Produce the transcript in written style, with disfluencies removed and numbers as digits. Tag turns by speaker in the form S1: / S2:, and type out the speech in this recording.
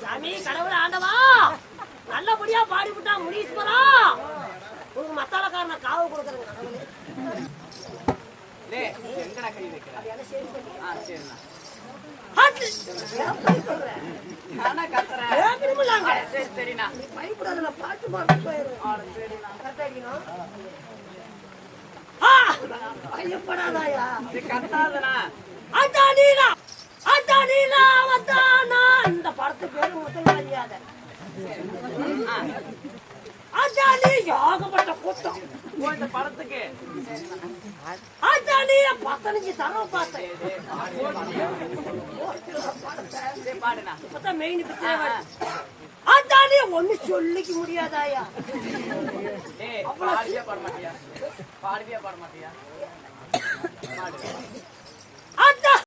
S1: சாமி கடவுள் ஆண்டவா நல்லபடியா பாடிவிட்டா முனீஸ்வரா உங்க மத்தாளக்காரன காவு கொடுக்குறேங்க பாட்டு பயப்படாதாயா இந்த படத்து பேரு முதல் மரியாத ஏகப்பட்ட கூட்டம் இந்த படத்துக்கு 15 தரம் பார்த்தேன் இப்பதான் மெயின் பிக்சரே ஒண்ணு சொல்லிக்க முடியாதாயா
S2: பாட மாட்டியா